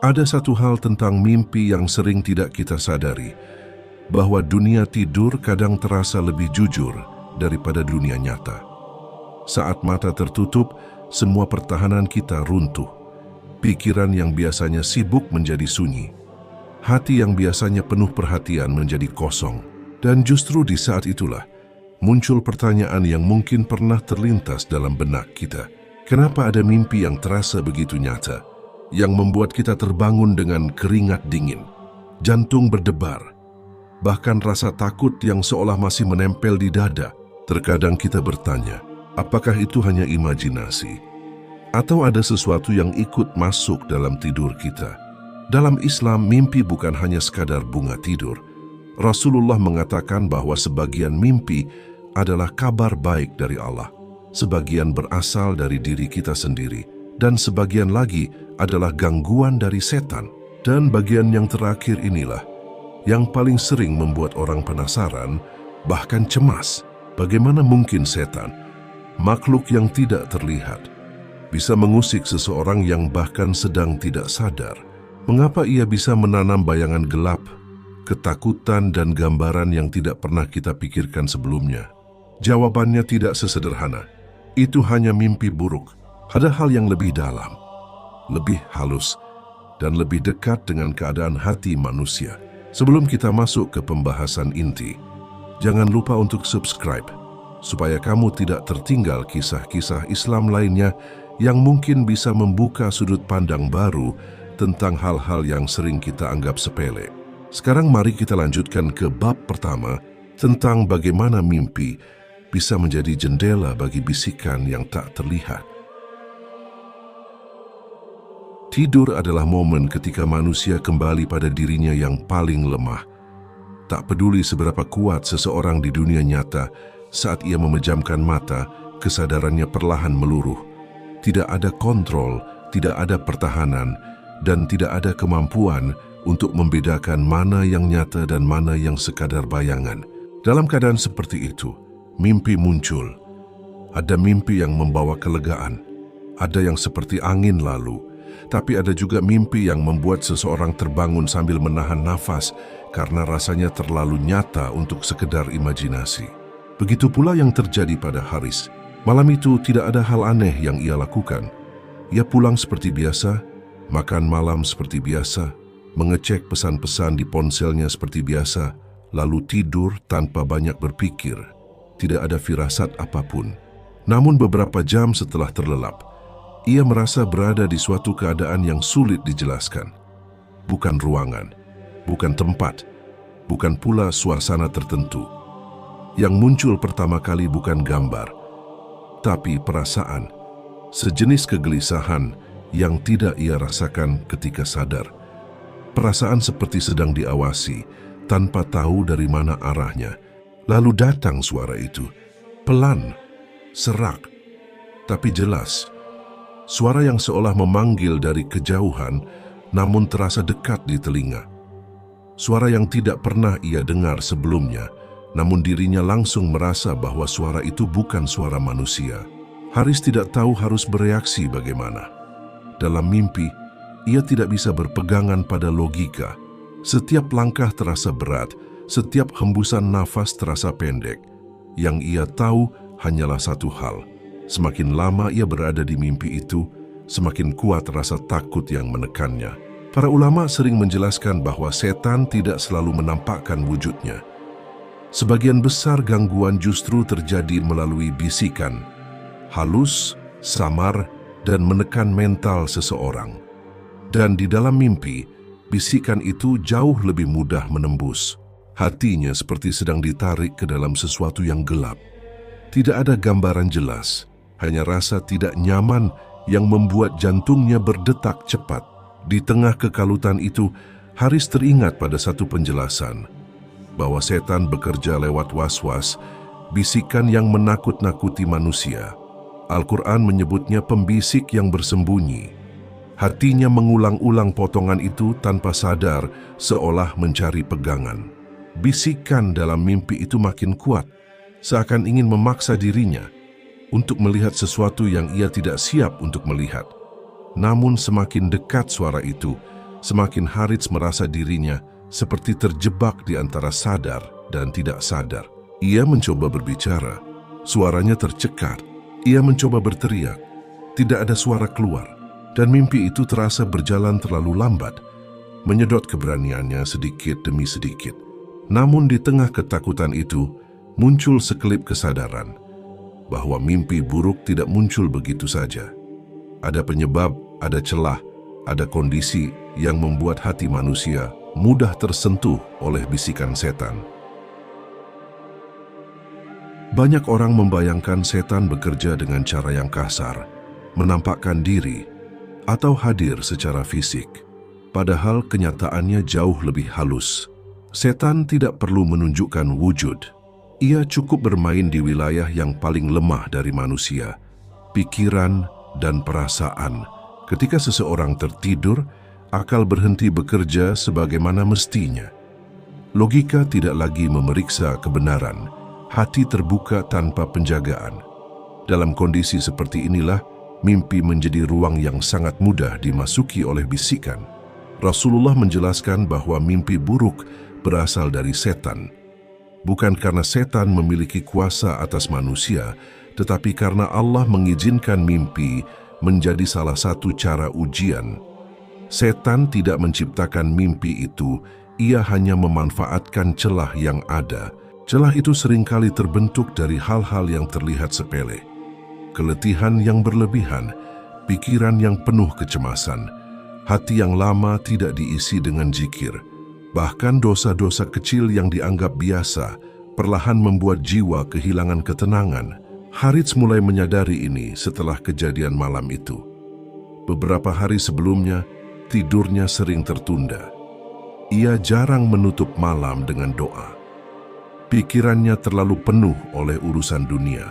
Ada satu hal tentang mimpi yang sering tidak kita sadari, bahwa dunia tidur kadang terasa lebih jujur daripada dunia nyata. Saat mata tertutup, semua pertahanan kita runtuh. Pikiran yang biasanya sibuk menjadi sunyi. Hati yang biasanya penuh perhatian menjadi kosong. Dan justru di saat itulah, muncul pertanyaan yang mungkin pernah terlintas dalam benak kita. Kenapa ada mimpi yang terasa begitu nyata, yang membuat kita terbangun dengan keringat dingin, jantung berdebar, bahkan rasa takut yang seolah masih menempel di dada? Terkadang kita bertanya, apakah itu hanya imajinasi? Atau ada sesuatu yang ikut masuk dalam tidur kita? Dalam Islam, mimpi bukan hanya sekadar bunga tidur. Rasulullah mengatakan bahwa sebagian mimpi adalah kabar baik dari Allah, sebagian berasal dari diri kita sendiri, dan sebagian lagi adalah gangguan dari setan. Dan bagian yang terakhir inilah yang paling sering membuat orang penasaran, bahkan cemas. Bagaimana mungkin setan, makhluk yang tidak terlihat, bisa mengusik seseorang yang bahkan sedang tidak sadar? Mengapa ia bisa menanam bayangan gelap, ketakutan, dan gambaran yang tidak pernah kita pikirkan sebelumnya? Jawabannya tidak sesederhana. Itu hanya mimpi buruk. Ada hal yang lebih dalam, lebih halus, dan lebih dekat dengan keadaan hati manusia. Sebelum kita masuk ke pembahasan inti, jangan lupa untuk subscribe, supaya kamu tidak tertinggal kisah-kisah Islam lainnya yang mungkin bisa membuka sudut pandang baru tentang hal-hal yang sering kita anggap sepele. Sekarang mari kita lanjutkan ke bab pertama tentang bagaimana mimpi bisa menjadi jendela bagi bisikan yang tak terlihat. Tidur adalah momen ketika manusia kembali pada dirinya yang paling lemah. Tak peduli seberapa kuat seseorang di dunia nyata, saat ia memejamkan mata, kesadarannya perlahan meluruh. Tidak ada kontrol, tidak ada pertahanan, dan tidak ada kemampuan untuk membedakan mana yang nyata dan mana yang sekadar bayangan. Dalam keadaan seperti itu, mimpi muncul. Ada mimpi yang membawa kelegaan, ada yang seperti angin lalu, tapi ada juga mimpi yang membuat seseorang terbangun sambil menahan nafas karena rasanya terlalu nyata untuk sekedar imajinasi. Begitu pula yang terjadi pada Haris. Malam itu tidak ada hal aneh yang ia lakukan. Ia pulang seperti biasa, makan malam seperti biasa, mengecek pesan-pesan di ponselnya seperti biasa, lalu tidur tanpa banyak berpikir. Tidak ada firasat apapun. Namun beberapa jam setelah terlelap, ia merasa berada di suatu keadaan yang sulit dijelaskan. Bukan ruangan, bukan tempat, bukan pula suasana tertentu. Yang muncul pertama kali bukan gambar, tapi perasaan, sejenis kegelisahan yang tidak ia rasakan ketika sadar. Perasaan seperti sedang diawasi, tanpa tahu dari mana arahnya. Lalu datang suara itu, pelan, serak, tapi jelas. Suara yang seolah memanggil dari kejauhan, namun terasa dekat di telinga. Suara yang tidak pernah ia dengar sebelumnya, namun dirinya langsung merasa bahwa suara itu bukan suara manusia. Haris tidak tahu harus bereaksi bagaimana. Dalam mimpi, ia tidak bisa berpegangan pada logika. Setiap langkah terasa berat, setiap hembusan nafas terasa pendek. Yang ia tahu hanyalah satu hal. Semakin lama ia berada di mimpi itu, semakin kuat rasa takut yang menekannya. Para ulama sering menjelaskan bahwa setan tidak selalu menampakkan wujudnya. Sebagian besar gangguan justru terjadi melalui bisikan, halus, samar, dan menekan mental seseorang. Dan di dalam mimpi, bisikan itu jauh lebih mudah menembus. Hatinya seperti sedang ditarik ke dalam sesuatu yang gelap. Tidak ada gambaran jelas, hanya rasa tidak nyaman yang membuat jantungnya berdetak cepat. Di tengah kekalutan itu, Haris teringat pada satu penjelasan, bahwa setan bekerja lewat was-was, bisikan yang menakut-nakuti manusia. Al-Quran menyebutnya pembisik yang bersembunyi. Hatinya mengulang-ulang potongan itu tanpa sadar, seolah mencari pegangan. Bisikan dalam mimpi itu makin kuat, seakan ingin memaksa dirinya untuk melihat sesuatu yang ia tidak siap untuk melihat. Namun semakin dekat suara itu, semakin Harits merasa dirinya seperti terjebak di antara sadar dan tidak sadar. Ia mencoba berbicara, suaranya tercekat. Ia mencoba berteriak, tidak ada suara keluar, dan mimpi itu terasa berjalan terlalu lambat, menyedot keberaniannya sedikit demi sedikit. Namun di tengah ketakutan itu, muncul sekelip kesadaran bahwa mimpi buruk tidak muncul begitu saja. Ada penyebab, ada celah, ada kondisi yang membuat hati manusia mudah tersentuh oleh bisikan setan. Banyak orang membayangkan setan bekerja dengan cara yang kasar, menampakkan diri, atau hadir secara fisik. Padahal kenyataannya jauh lebih halus. Setan tidak perlu menunjukkan wujud. Ia cukup bermain di wilayah yang paling lemah dari manusia, pikiran dan perasaan. Ketika seseorang tertidur, akal berhenti bekerja sebagaimana mestinya. Logika tidak lagi memeriksa kebenaran, hati terbuka tanpa penjagaan. Dalam kondisi seperti inilah, mimpi menjadi ruang yang sangat mudah dimasuki oleh bisikan. Rasulullah menjelaskan bahwa mimpi buruk berasal dari setan. Bukan karena setan memiliki kuasa atas manusia, tetapi karena Allah mengizinkan mimpi menjadi salah satu cara ujian. Setan tidak menciptakan mimpi itu, ia hanya memanfaatkan celah yang ada. Celah itu seringkali terbentuk dari hal-hal yang terlihat sepele. Keletihan yang berlebihan, pikiran yang penuh kecemasan, hati yang lama tidak diisi dengan zikir. Bahkan dosa-dosa kecil yang dianggap biasa perlahan membuat jiwa kehilangan ketenangan. Harits mulai menyadari ini setelah kejadian malam itu. Beberapa hari sebelumnya, tidurnya sering tertunda. Ia jarang menutup malam dengan doa. Pikirannya terlalu penuh oleh urusan dunia.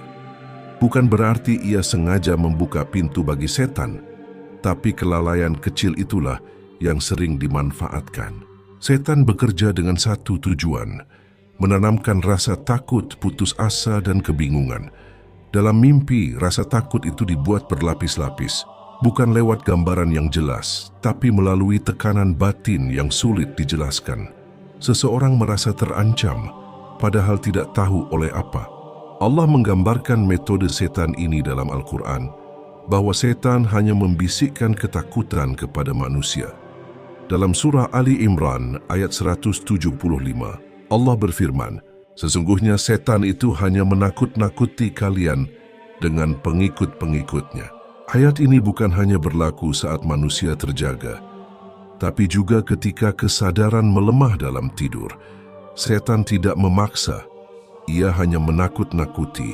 Bukan berarti ia sengaja membuka pintu bagi setan, tapi kelalaian kecil itulah yang sering dimanfaatkan. Setan bekerja dengan satu tujuan, menanamkan rasa takut, putus asa, dan kebingungan. Dalam mimpi, rasa takut itu dibuat berlapis-lapis, bukan lewat gambaran yang jelas, tapi melalui tekanan batin yang sulit dijelaskan. Seseorang merasa terancam, padahal tidak tahu oleh apa. Allah menggambarkan metode setan ini dalam Al-Quran, bahwa setan hanya membisikkan ketakutan kepada manusia. Dalam surah Ali Imran ayat 175, Allah berfirman, sesungguhnya setan itu hanya menakut-nakuti kalian dengan pengikut-pengikutnya. Ayat ini bukan hanya berlaku saat manusia terjaga, tapi juga ketika kesadaran melemah dalam tidur. Setan tidak memaksa, ia hanya menakut-nakuti,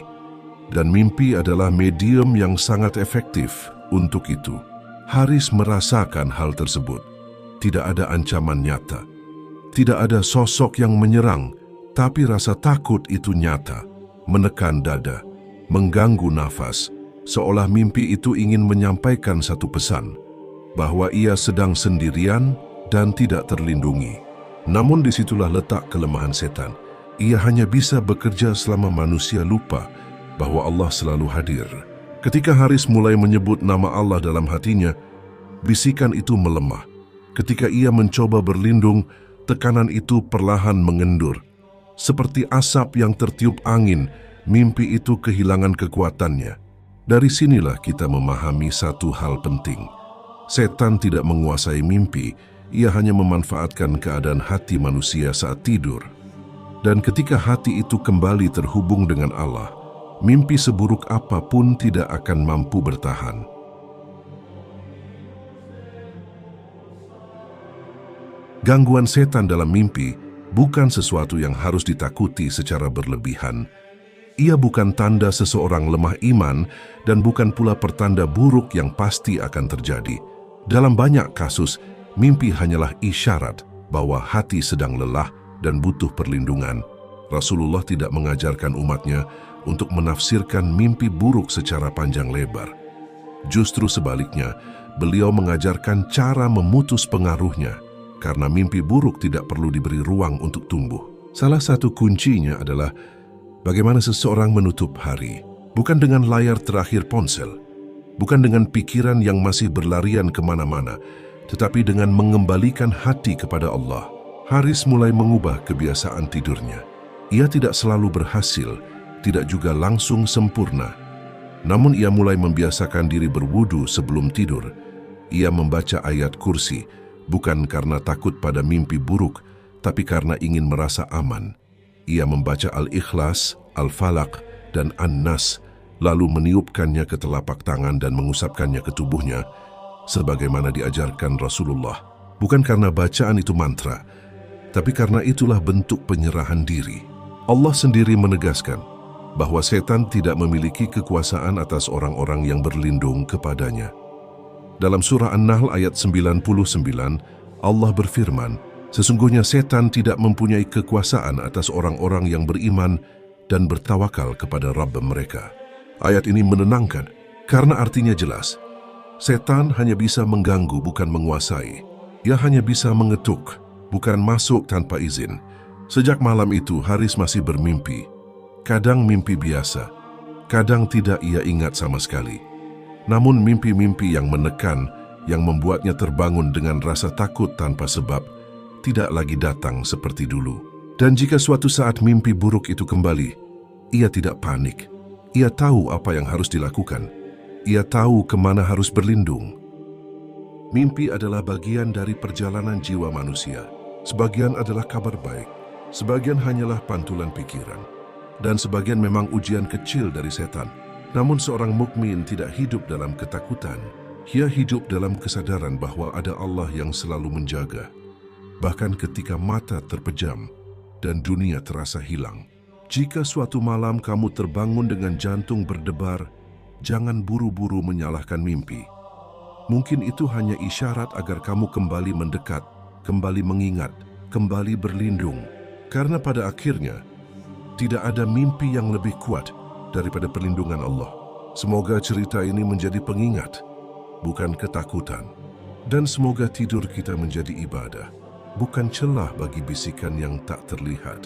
dan mimpi adalah medium yang sangat efektif untuk itu. Haris merasakan hal tersebut. Tidak ada ancaman nyata, tidak ada sosok yang menyerang, tapi rasa takut itu nyata, menekan dada, mengganggu nafas, seolah mimpi itu ingin menyampaikan satu pesan, bahwa ia sedang sendirian dan tidak terlindungi. Namun disitulah letak kelemahan setan. Ia hanya bisa bekerja selama manusia lupa bahwa Allah selalu hadir. Ketika Haris mulai menyebut nama Allah dalam hatinya, bisikan itu melemah. Ketika ia mencoba berlindung, tekanan itu perlahan mengendur. Seperti asap yang tertiup angin, mimpi itu kehilangan kekuatannya. Dari sinilah kita memahami satu hal penting. Setan tidak menguasai mimpi, ia hanya memanfaatkan keadaan hati manusia saat tidur. Dan ketika hati itu kembali terhubung dengan Allah, mimpi seburuk apapun tidak akan mampu bertahan. Gangguan setan dalam mimpi bukan sesuatu yang harus ditakuti secara berlebihan. Ia bukan tanda seseorang lemah iman dan bukan pula pertanda buruk yang pasti akan terjadi. Dalam banyak kasus, mimpi hanyalah isyarat bahwa hati sedang lelah dan butuh perlindungan. Rasulullah tidak mengajarkan umatnya untuk menafsirkan mimpi buruk secara panjang lebar. Justru sebaliknya, beliau mengajarkan cara memutus pengaruhnya, karena mimpi buruk tidak perlu diberi ruang untuk tumbuh. Salah satu kuncinya adalah bagaimana seseorang menutup hari, bukan dengan layar terakhir ponsel, bukan dengan pikiran yang masih berlarian kemana-mana, tetapi dengan mengembalikan hati kepada Allah. Haris mulai mengubah kebiasaan tidurnya. Ia tidak selalu berhasil, tidak juga langsung sempurna. Namun ia mulai membiasakan diri berwudu sebelum tidur. Ia membaca ayat kursi, bukan karena takut pada mimpi buruk, tapi karena ingin merasa aman. Ia membaca Al-Ikhlas, Al-Falaq, dan An-Nas, lalu meniupkannya ke telapak tangan dan mengusapkannya ke tubuhnya, sebagaimana diajarkan Rasulullah. Bukan karena bacaan itu mantra, tapi karena itulah bentuk penyerahan diri. Allah sendiri menegaskan bahwa setan tidak memiliki kekuasaan atas orang-orang yang berlindung kepadanya. Dalam surah An-Nahl ayat 99, Allah berfirman, sesungguhnya setan tidak mempunyai kekuasaan atas orang-orang yang beriman dan bertawakal kepada Rabb mereka. Ayat ini menenangkan, karena artinya jelas. Setan hanya bisa mengganggu, bukan menguasai. Ia hanya bisa mengetuk, bukan masuk tanpa izin. Sejak malam itu, Haris masih bermimpi. Kadang mimpi biasa, kadang tidak ia ingat sama sekali. Namun mimpi-mimpi yang menekan, yang membuatnya terbangun dengan rasa takut tanpa sebab, tidak lagi datang seperti dulu. Dan jika suatu saat mimpi buruk itu kembali, ia tidak panik. Ia tahu apa yang harus dilakukan. Ia tahu kemana harus berlindung. Mimpi adalah bagian dari perjalanan jiwa manusia. Sebagian adalah kabar baik, sebagian hanyalah pantulan pikiran, dan sebagian memang ujian kecil dari setan. Namun seorang mukmin tidak hidup dalam ketakutan. Ia hidup dalam kesadaran bahwa ada Allah yang selalu menjaga. Bahkan ketika mata terpejam dan dunia terasa hilang. Jika suatu malam kamu terbangun dengan jantung berdebar, jangan buru-buru menyalahkan mimpi. Mungkin itu hanya isyarat agar kamu kembali mendekat, kembali mengingat, kembali berlindung. Karena pada akhirnya, tidak ada mimpi yang lebih kuat daripada perlindungan Allah. Semoga cerita ini menjadi pengingat, bukan ketakutan. Dan semoga tidur kita menjadi ibadah, bukan celah bagi bisikan yang tak terlihat.